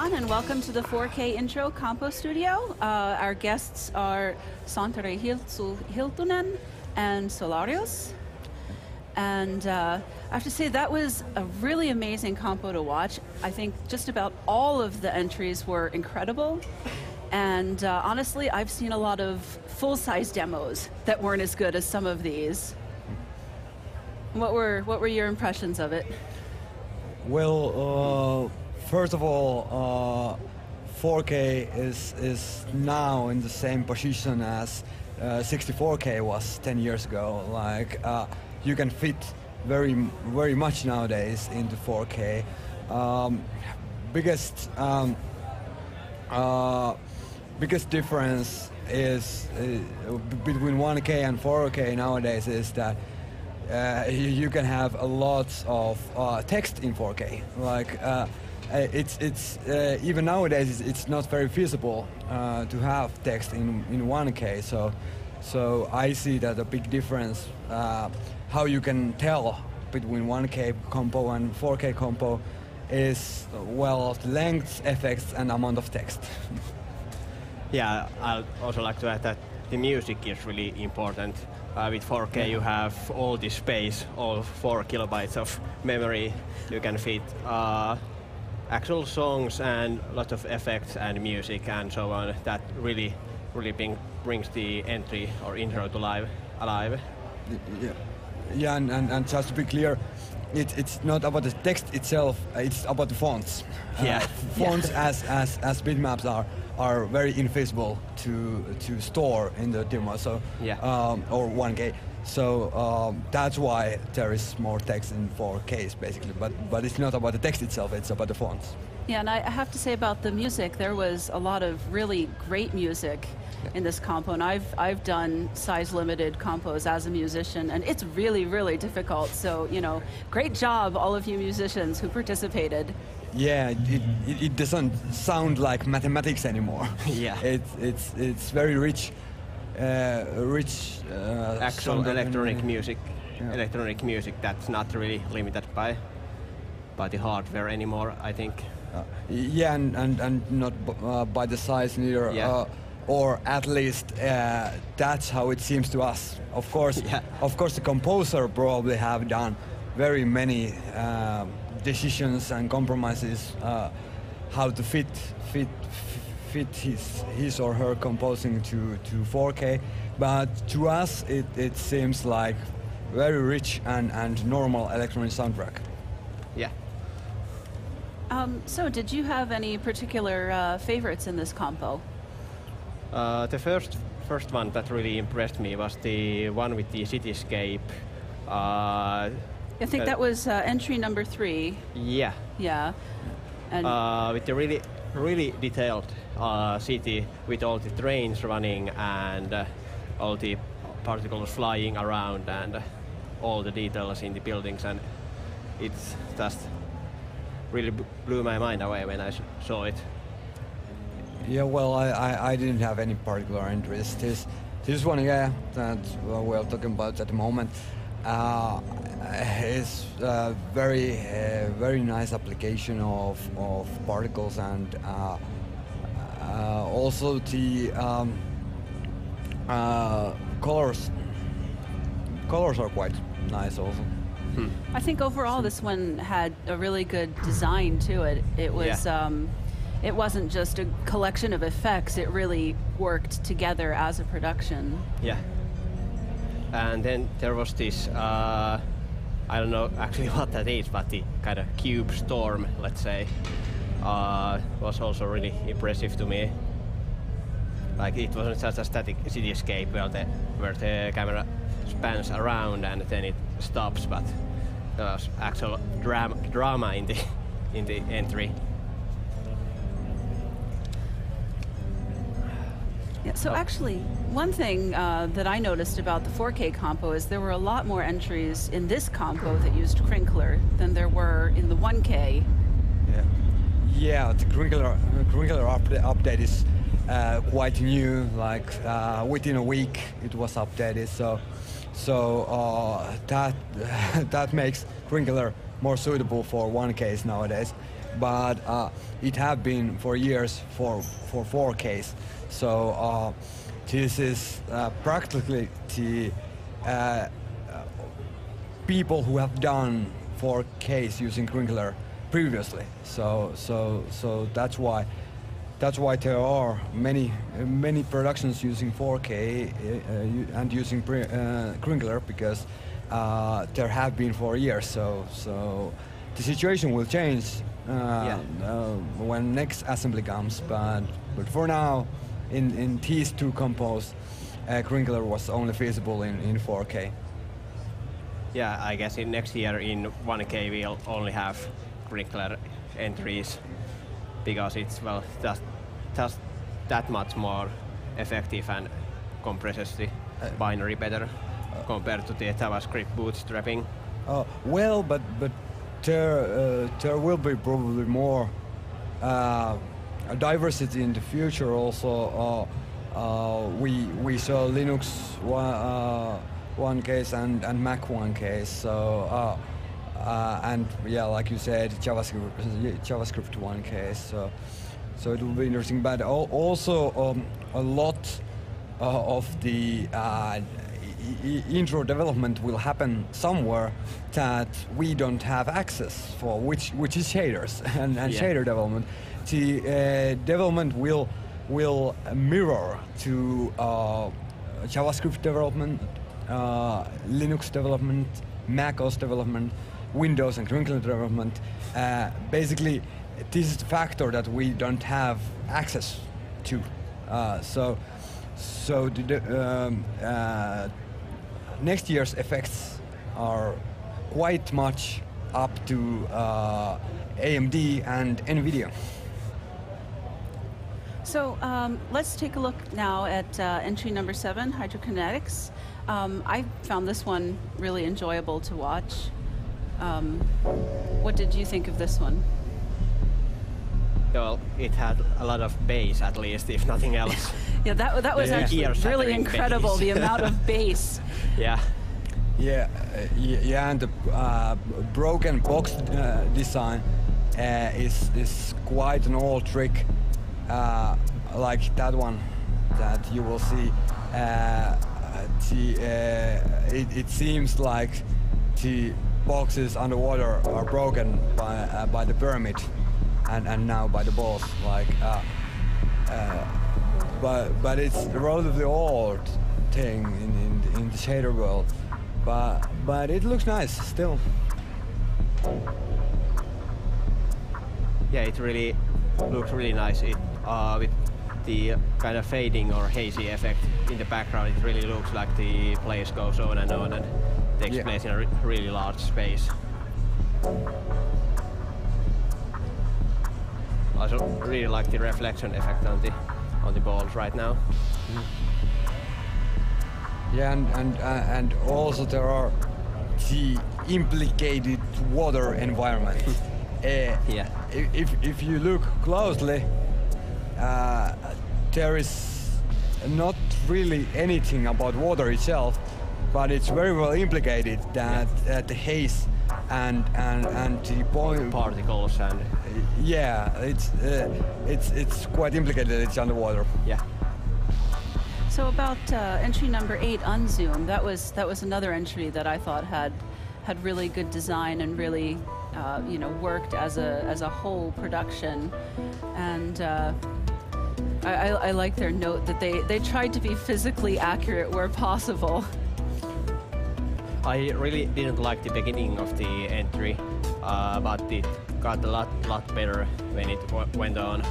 everyone, and welcome to the 4K Intro Compostudio. Our guests are Santeri Hiltunen and Solarius. And I have to say, that was a really amazing compo to watch. I think just about all of the entries were incredible. And honestly, I've seen a lot of full-size demos that weren't as good as some of these. What were your impressions of it? Well, first of all, 4K is now in the same position as 64K was 10 years ago. Like, you can fit very much nowadays into 4K. Biggest difference is between 1K and 4K nowadays is that you can have a lot of text in 4K. Like it's even nowadays it's not very feasible to have text in 1K. So I see that a big difference how you can tell between 1K compo and 4K compo is well the length, effects, and amount of text. Yeah, I'd also like to add that the music is really important. With 4K you have all this space, all 4 kilobytes of memory. You can fit actual songs and a lot of effects and music and so on. That really brings the entry or intro to alive. Yeah, and just to be clear, it's not about the text itself, it's about the fonts. Fonts as bitmaps are very invisible to store in the demo, so or 1K. So that's why there is more text in 4Ks basically, but it's not about the text itself, it's about the fonts. Yeah, and I have to say about the music, there was a lot of really great music in this compo, and I've done size-limited compos as a musician, and it's really difficult. So, you know, great job, all of you musicians who participated. Yeah, it doesn't sound like mathematics anymore. Yeah, it's very rich. Actual electronic music. Yeah. Electronic music that's not really limited by the hardware anymore, I think. Yeah, and not by the size neither. Yeah. Or at least that's how it seems to us. Of course, the composer probably have done very many decisions and compromises how to fit his or her composing to 4K. But to us, it seems like very rich and normal electronic soundtrack. Yeah. So, did you have any particular favorites in this compo? The first one that really impressed me was the one with the cityscape. I think that was entry number 3. Yeah. Yeah. And with the really detailed city with all the trains running and all the particles flying around and all the details in the buildings, and it's just really blew my mind away when I saw it. Yeah, well, I didn't have any particular interest. This one, that we're talking about at the moment, is a very nice application of particles, and also the colors. Colors are quite nice also. I think overall this one had a really good design to it. It was. It wasn't just a collection of effects, it really worked together as a production. Yeah. And then there was this, I don't know actually what that is, but the kind of cube storm, let's say, was also really impressive to me. Like, it wasn't just a static cityscape where the camera spans around and then it stops, but there was actual drama in the entry. Yeah, so actually, one thing that I noticed about the 4K compo is there were a lot more entries in this compo that used Crinkler than there were in the 1K. Yeah, the Crinkler update is quite new. Like within a week, it was updated. So that makes Crinkler more suitable for one case nowadays, but it have been for years for 4Ks. So this is practically the people who have done 4Ks using Crinkler previously. So that's why there are many productions using 4K and using Crinkler, because there have been for years. So the situation will change when next assembly comes. But for now, in these two compos, Crinkler was only feasible in 4K. Yeah, I guess in next year in 1K we'll only have Crinkler entries, because it's just that much more effective and compresses the binary better compared to the JavaScript bootstrapping. Well, but there will be probably more diversity in the future. Also, we saw Linux one case and Mac one case. So and yeah, like you said, JavaScript one case. So it will be interesting. But also a lot of the intro development will happen somewhere that we don't have access for, which is shaders and shader development. The development will mirror to JavaScript development, Linux development, Mac OS development, Windows and Crinkler development. Basically, this is the factor that we don't have access to. So the next year's effects are quite much up to AMD and NVIDIA. So let's take a look now at entry number 7, Hydrokinetics. I found this one really enjoyable to watch. What did you think of this one? Well, it had a lot of bass, at least, if nothing else. Yeah, that was actually really incredible, bass. the amount of bass. Yeah. Yeah, and the broken box design is quite an old trick, like that one that you will see. It seems like the boxes underwater are broken by the pyramid, and now by the balls. But it's a relatively old thing in the shader world. But it looks nice still. Yeah, it really looks really nice. It with the kind of fading or hazy effect in the background, it really looks like the place goes on and takes place in a really large space. I also really like the reflection effect on the balls right now. Yeah, and also there are the implicated water environment. If you look closely, there is not really anything about water itself, but it's very well implicated that the haze and the particles and it's quite implicated that it's underwater. Yeah. So about entry number 8, Unzoom, that was another entry that I thought had really good design and really worked as a whole production, and I like their note that they tried to be physically accurate where possible. I really didn't like the beginning of the entry, but it got a lot better when it went on.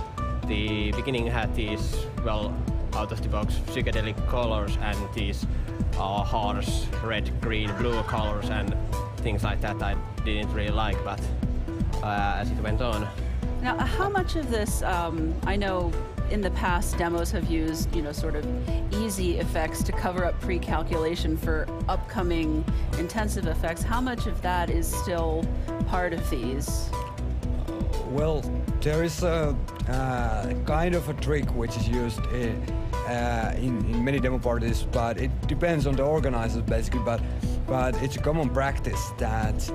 The beginning had these, well, out-of-the-box psychedelic colors and these harsh red, green, blue colors and things like that I didn't really like, but as it went on. Now, how much of this, I know in the past demos have used, sort of easy effects to cover up pre-calculation for upcoming intensive effects. How much of that is still part of these? Well, there is a kind of a trick which is used in many demo parties, but it depends on the organizers basically. But it's a common practice that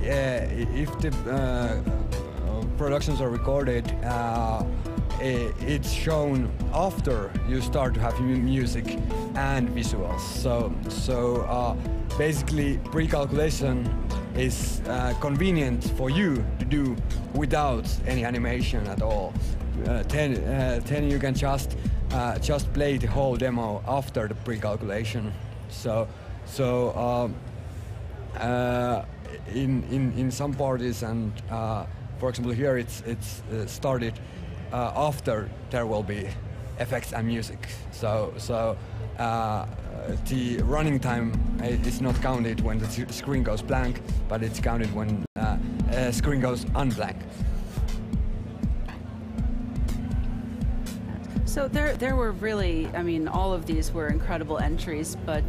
if the productions are recorded, it's shown after you start to have music and visuals. So basically, pre-calculation is convenient for you to do without any animation at all. Then you can just play the whole demo after the pre-calculation. In some parties, and for example here it's started after there will be effects and music. So the running time is not counted when the screen goes blank, but it's counted when screen goes unblank. So there were really, I mean, all of these were incredible entries, but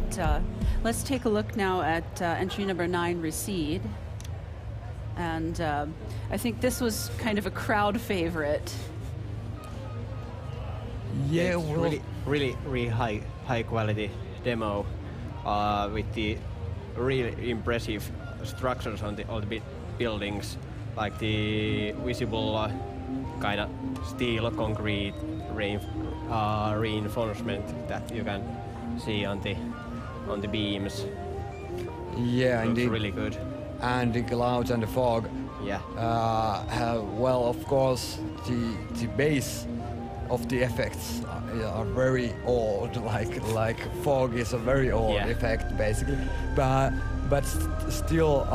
let's take a look now at entry number 9, Recede. And I think this was kind of a crowd favorite. Yeah, it's really high quality demo with the really impressive structures on all the buildings, like the visible kind of steel concrete reinforcement that you can see on the beams. Yeah, looks indeed. Really good. And the clouds and the fog. Yeah. Well, of course, the base of the effects are very old. Like fog is a very old effect, basically. But still,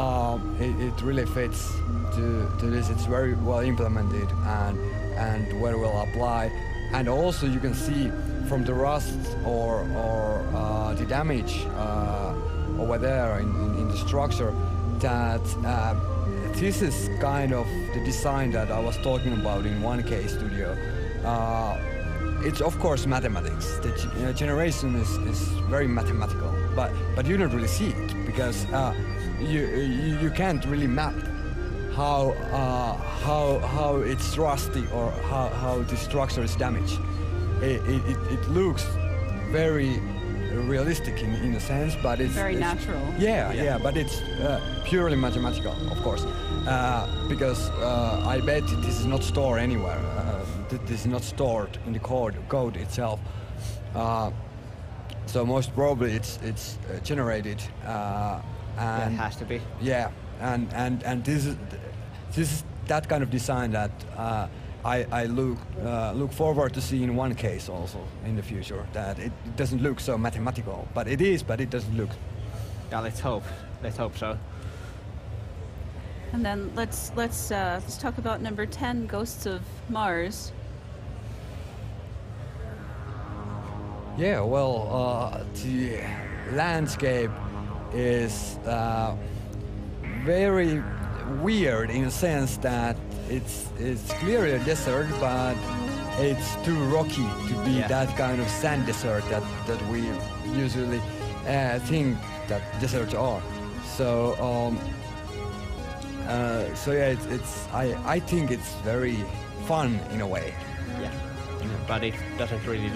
it really fits to this. It's very well implemented and very well applied. And also, you can see from the rust or the damage over there in the structure that this is kind of the design that I was talking about in 1K Studio. It's of course mathematics. The generation is very mathematical, but you don't really see it because you can't really map how it's rusty or how the structure is damaged. It looks very realistic in a sense, but it's very natural. Yeah, but it's purely mathematical, of course, because I bet this is not stored anywhere. This is not stored in the code itself. So most probably it's generated. And it has to be. Yeah, and this is that kind of design that I look forward to see in 1K also in the future. That it doesn't look so mathematical, but it is. But it doesn't look. Yeah, let's hope. Let's hope so. And then let's talk about number 10, Ghosts of Mars. Yeah, well, the landscape is very weird in a sense that it's clearly a desert, but it's too rocky to be that kind of sand desert that we usually think that deserts are. So yeah, I think it's very fun in a way. Yeah, but it doesn't really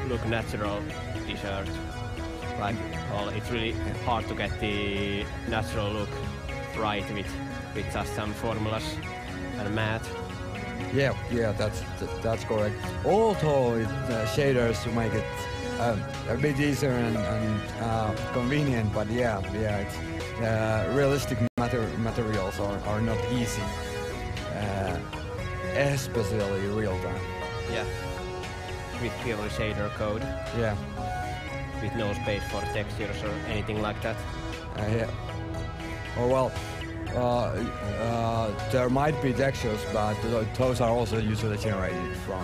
look natural desert. Like, well, it's really hard to get the natural look right with just some formulas and math. Yeah, that's correct. Although shaders to make it a bit easier and convenient, but yeah, it's realistic materials are not easy, especially real time. Yeah, with purely shader code. Yeah. With no space for textures or anything like that. Yeah. Oh well, there might be textures, but those are also usually generated from.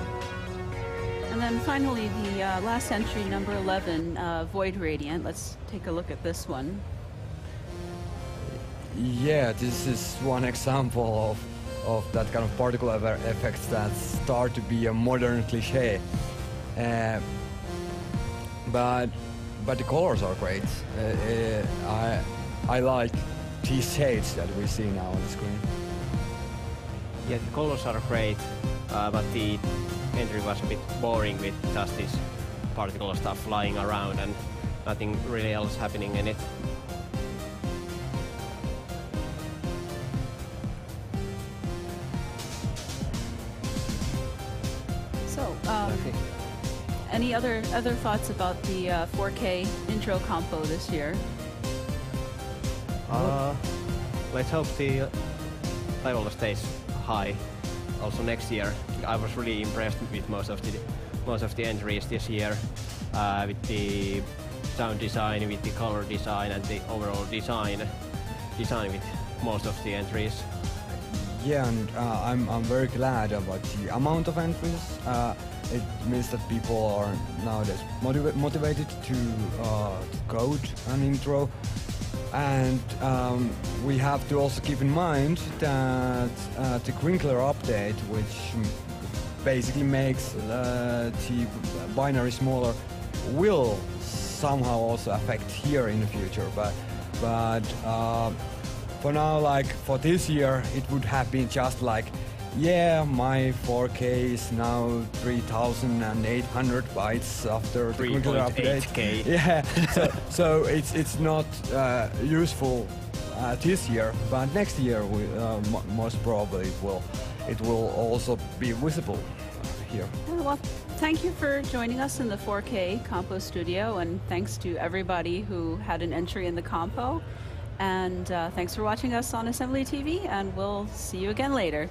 And then finally, the last entry, number 11, Void Radiant. Let's take a look at this one. Yeah, this is one example of that kind of particle effects that start to be a modern cliché. But the colors are great. I like these shades that we see now on the screen. Yeah, the colors are great, but the entry was a bit boring with just this particle stuff flying around and nothing really else happening in it. definitely. Any other thoughts about the 4K intro compo this year? Let's hope the level stays high also next year. I was really impressed with most of the entries this year, with the sound design, with the color design, and the overall design with most of the entries. Yeah, and I'm very glad about the amount of entries. It means that people are nowadays motivated to code an intro. And we have to also keep in mind that the Crinkler update, which basically makes the binary smaller, will somehow also affect here in the future. But for now, like for this year, it would have been just like, yeah, my 4K is now 3,800 bytes after the Crinkler update. 3.8K. Yeah, so it's not useful this year, but next year most probably it will also be visible here. Well, thank you for joining us in the 4K Compo Studio, and thanks to everybody who had an entry in the compo. And thanks for watching us on Assembly TV, and we'll see you again later.